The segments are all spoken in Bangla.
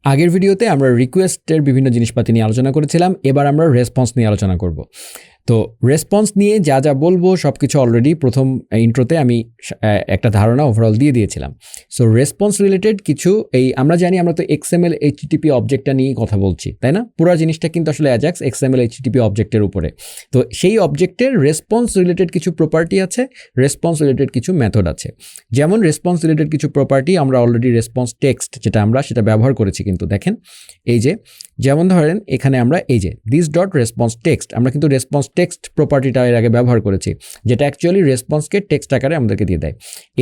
আগের ভিডিওতে আমরা রিকোয়েস্টের বিভিন্ন জিনিসপাতি নিয়ে আলোচনা করেছিলাম, এবার আমরা রেসপন্স নিয়ে আলোচনা করব। তো রেসপন্স নিয়ে যা যা বলবো সব কিছু অলরেডি প্রথম ইন্ট্রোতে আমি একটা ধারণা ওভারঅল দিয়ে দিয়েছিলাম। সো রেসপন্স রিলেটেড কিছু আমরা জানি আমরা তো XML HTTP অবজেক্টটা নিয়ে কথা বলছি, তাই না? পুরো জিনিসটা কিন্তু আসলে অ্যাজাক্স XML HTTP অবজেক্টের উপরে। তো সেই অবজেক্টের রেসপন্স রিলেটেড কিছু প্রপার্টি আছে, রেসপন্স রিলেটেড কিছু মেথড আছে। যেমন রেসপন্স রিলেটেড কিছু প্রপার্টি আমরা অলরেডি রেসপন্স টেক্সট যেটা আমরা সেটা ব্যবহার করেছি, কিন্তু দেখেন এই যে যেমন ধরেন এখানে আমরা এই যে দিস ডট রেসপন্স টেক্সট, আমরা কিন্তু রেসপন্স টেক্সট প্রপার্টিটা এর আগে ব্যবহার করেছি, যেটা অ্যাকচুয়ালি রেসপন্সকে টেক্সট আকারে আমাদেরকে দিয়ে দেয়।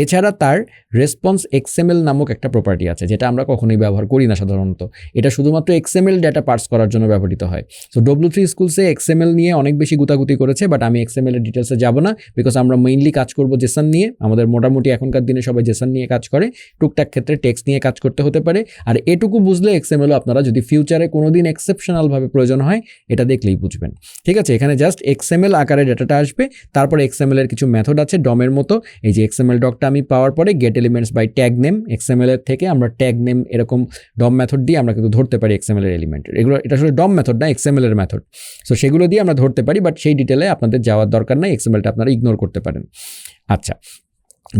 এছাড়া তার রেসপন্স XML নামক একটা প্রপার্টি আছে, যেটা আমরা কখনোই ব্যবহার করি না সাধারণত। এটা শুধুমাত্র XML ডেটা পার্স করার জন্য ব্যবহৃত হয়। সো W3 স্কুলসে XML নিয়ে অনেক বেশি গুতাগুতি করেছে, বাট আমি XML এর ডিটেলসে যাব না, বিকজ আমরা মেইনলি কাজ করব জেসন নিয়ে। আমাদের মোটামুটি এখনকার দিনে সবাই জেসন নিয়ে কাজ করে, টুকটাক ক্ষেত্রে টেক্সট নিয়ে কাজ করতে হতে পারে। আর এটুকু বুঝলে XML আপনারা যদি ফিউচারে কোনোদিন এক্সেপশনালভাবে প্রয়োজন হয় এটা দেখলেই বুঝবেন। ঠিক আছে, এখানে জাস্ট XML আকারে ডেটাটা আসবে, তারপরে XML এর কিছু মেথড আছে ডমের মতো। এই যে XML ডকটা আমি পাওয়ার পরে get elements by tag name, XML এর থেকে আমরা ট্যাগ নেম এরকম ডম মেথড দিয়ে আমরা কিন্তু ধরতে পারি XML এর এলিমেন্টের। এগুলো এটা আসলে ডম মেথড না, XML এর মেথড। সো সেগুলো দিয়ে আমরা ধরতে পারি, বাট সেই ডিটেলে আপনাদের যাওয়ার দরকার নাই, XMLটা আপনারা ইগনোর করতে পারেন। আচ্ছা,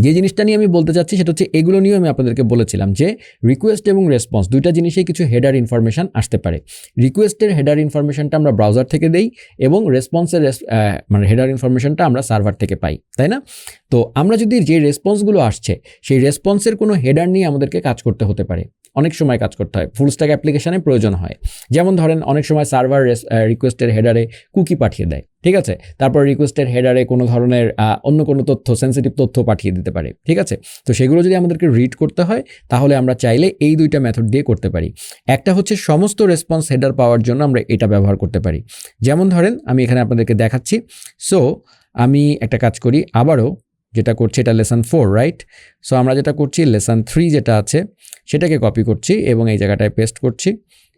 যে জিনিসটা নিয়ে আমি বলতে চাচ্ছি সেটা হচ্ছে এগুলো নিয়েও আমি আপনাদেরকে বলেছিলাম যে রিকোয়েস্ট এবং রেসপন্স দুইটা জিনিসেই কিছু হেডার ইনফরমেশন আসতে পারে। রিকোয়েস্টের হেডার ইনফরমেশনটা আমরা ব্রাউজার থেকে দেই এবং রেসপন্সের মানে হেডার ইনফরমেশনটা আমরা সার্ভার থেকে পাই, তাই না? তো আমরা যদি যে রেসপন্সগুলো আসছে সেই রেসপন্সের কোনো হেডার নিয়ে আমাদেরকে কাজ করতে হতে পারে, অনেক সময় কাজ করতে হয়, ফুল স্ট্যাক অ্যাপ্লিকেশনে প্রয়োজন হয়। যেমন ধরেন অনেক সময় সার্ভার রিকোয়েস্টের হেডারে কুকি পাঠিয়ে দেয়, ঠিক আছে? তারপর রিকোয়েস্টের হেডারে কোনো ধরনের অন্য কোনো তথ্য, সেন্সিটিভ তথ্য পাঠিয়ে দিতে পারে, ঠিক আছে? তো সেগুলো যদি আমাদেরকে রিড করতে হয় তাহলে আমরা চাইলে এই দুইটা মেথড দিয়ে করতে পারি। একটা হচ্ছে সমস্ত রেসপন্স হেডার পাওয়ার জন্য আমরা এটা ব্যবহার করতে পারি। যেমন ধরেন আমি এখানে আপনাদেরকে দেখাচ্ছি। সো আমি একটা কাজ করি, আবারও যেটা করছি এটা লেসন 4, রাইট? সো আমরা যেটা করছি লেসন 3 যেটা আছে সেটাকে কপি করছি এবং এই জায়গাটায় পেস্ট করছি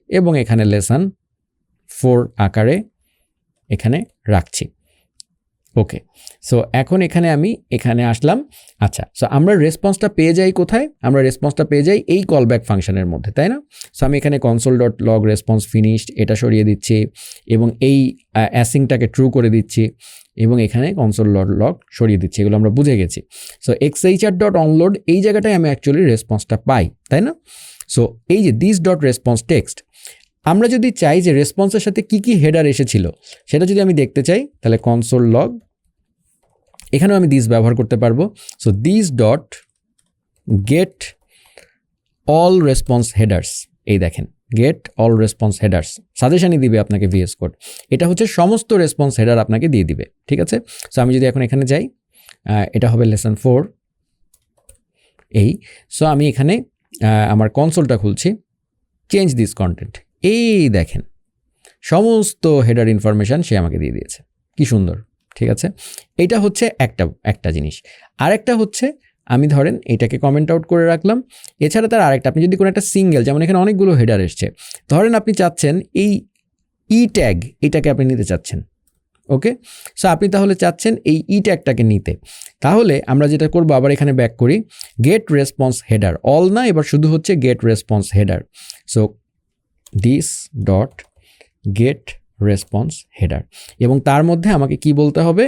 এবং এখানে লেসন 4 আকারে এখানে রাখছি। ওকে, সো এখন আমি এখানে আসলাম। আচ্ছা, সো আমরা রেসপন্সটা পেয়ে যাই কোথায়? আমরা রেসপন্সটা পেয়ে যাই এই কলব্যাক ফাংশনের মধ্যে, তাই না? সো আমি এখানে console.log রেসপন্স ফিনিশড এটা সরিয়ে দিচ্ছি এবং এই অ্যাসিংটাকে ট্রু করে দিচ্ছি এবং এখানে console.log সরিয়ে দিচ্ছি। এগুলো আমরা বুঝে গেছি। সো xhr.onload এই জায়গাটায় আমি অ্যাকচুয়ালি রেসপন্সটা পাই, তাই না? সো এই যে this ডট রেসপন্স টেক্সট, আমরা যদি চাই যে রেসপন্সের সাথে কি কি হেডার এসেছিল সেটা যদি আমি দেখতে চাই তাহলে console.log, এখানেও আমি দিস ব্যবহার করতে পারবো। So this dot gate all response headers, এই দেখেন গেট অল রেসপন্স হেডার্স সাজেশনই দিবে আপনাকে VS কোড। এটা হচ্ছে সমস্ত রেসপন্স হেডার আপনাকে দিয়ে দিবে, ঠিক আছে? সো আমি যদি এখন এখানে যাই, এটা হবে লেসন 4 এই। সো আমি এখানে আমার কনসোলটা খুলছি, চেঞ্জ দিস কন্টেন্ট, এই দেখেন সমস্ত হেডার ইনফরমেশান সে আমাকে দিয়ে দিয়েছে, কি সুন্দর, ঠিক আছে? এটা হচ্ছে একটা জিনিস। আরেকটা হচ্ছে আমি ধরেন এটাকে কমেন্ট আউট করে রাখলাম। এছাড়া তার আরেকটা, আপনি যদি কোনো একটা সিঙ্গেল, যেমন এখানে অনেকগুলো হেডার এসছে, ধরেন আপনি চাচ্ছেন এই ট্যাগ এটাকে আপনি নিতে চাচ্ছেন, ওকে? সো আপনি তাহলে চাচ্ছেন এই ট্যাগটাকে নিতে, তাহলে আমরা যেটা করবো আবার এখানে ব্যাক করি, গেট রেসপন্স হেডার, অল না, এবার শুধু হচ্ছে get response header. So this dot get response header এবং তার মধ্যে আমাকে কি বলতে হবে,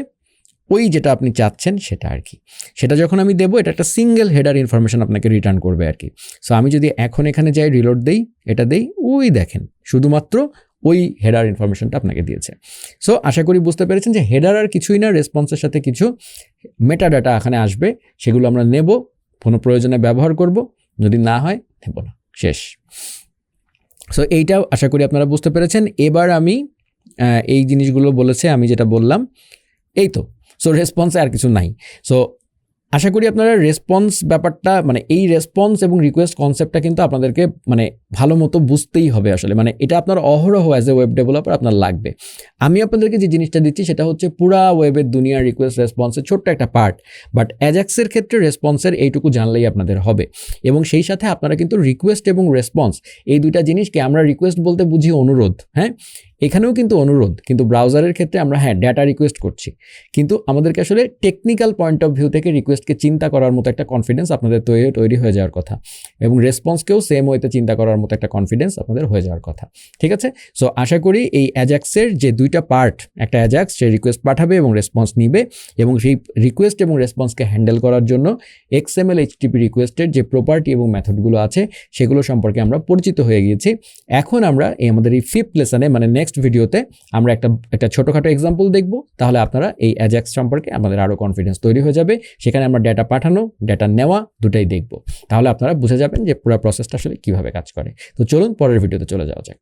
ওই যেটা আপনি চাচ্ছেন সেটা আর কি। সেটা যখন আমি দেবো এটা একটা সিঙ্গেল হেডার ইনফরমেশন আপনাকে রিটার্ন করবে আর কি। সো আমি যদি এখন এখানে যাই, রিলোড দেই, এটা দেই, ওই দেখেন শুধুমাত্র ওই হেডার ইনফরমেশনটা আপনাকে দিয়েছে। সো আশা করি বুঝতে পেরেছেন যে হেডার আর কিছুই না, রেসপন্সের সাথে কিছু মেটা ডাটা এখানে আসবে, সেগুলো আমরা নেব, কোনো প্রয়োজনে ব্যবহার করব, যদি না হয় নেব না, শেষ। সো এইটাও আশা করি আপনারা বুঝতে পেরেছেন। এবার আমি এই জিনিসগুলো বলেছে আমি যেটা বললাম, এই তো। সো রেসপন্সে আর কিছু নাই। সো আশা করি আপনারা রেসপন্স ব্যাপারটা, মানে এই রেসপন্স এবং রিকোয়েস্ট কনসেপ্টটা কিন্তু আপনাদেরকে মানে ভালো মতো বুঝতেই হবে আসলে, মানে এটা আপনার অহরহ অ্যাজ এ ওয়েব ডেভেলপার আপনার লাগবে। আমি আপনাদেরকে যে জিনিসটা দিচ্ছি সেটা হচ্ছে পুরা ওয়েবের দুনিয়ার রিকোয়েস্ট রেসপন্সের ছোট্ট একটা পার্ট, বাট অ্যাজাক্সের ক্ষেত্রে রেসপন্সের এইটুকু জানলেই আপনাদের হবে। এবং সেই সাথে আপনারা কিন্তু রিকোয়েস্ট এবং রেসপন্স এই দুইটা জিনিসকে, আমরা রিকোয়েস্ট বলতে বুঝি অনুরোধ, হ্যাঁ এখানেও কিন্তু অনুরোধ, কিন্তু ব্রাউজারের ক্ষেত্রে আমরা ডেটা রিকোয়েস্ট করছি, কিন্তু আমাদেরকে আসলে টেকনিক্যাল পয়েন্ট অফ ভিউ থেকে রিকোয়েস্টকে চিন্তা করার মতো একটা কনফিডেন্স আপনাদের তৈরি হয়ে যাওয়ার কথা, এবং রেসপন্সকেও সেম ওয়েতে চিন্তা করার মতো মতো একটা কনফিডেন্স আপনাদের হয়ে যাওয়ার কথা। ঠিক আছে, সো আশা করি এই অ্যাজাক্সের যে দুইটা পার্ট, একটা অ্যাজাক্স সে রিকোয়েস্ট পাঠাবে এবং রেসপন্স নিবে, এবং সেই রিকোয়েস্ট এবং রেসপন্সকে হ্যান্ডেল করার জন্য XML HTTP রিকোয়েস্টের যে প্রপার্টি এবং মেথডগুলো আছে সেগুলো সম্পর্কে আমরা পরিচিত হয়ে গিয়েছি। এখন আমরা আমাদের এই 5th লেসনে মানে নেক্সট ভিডিওতে আমরা একটা ছোটোখাটো এক্সাম্পল দেখব, তাহলে আপনারা এই অ্যাজাক্স সম্পর্কে আমাদের আরও কনফিডেন্স তৈরি হয়ে যাবে। সেখানে আমরা ডেটা পাঠানো, ডেটা নেওয়া দুটাই দেখব, তাহলে আপনারা বুঝে যাবেন যে পুরো প্রসেসটা আসলে কীভাবে কাজ করে। তো চলুন পরের ভিডিওতে চলে যাওয়া যাক।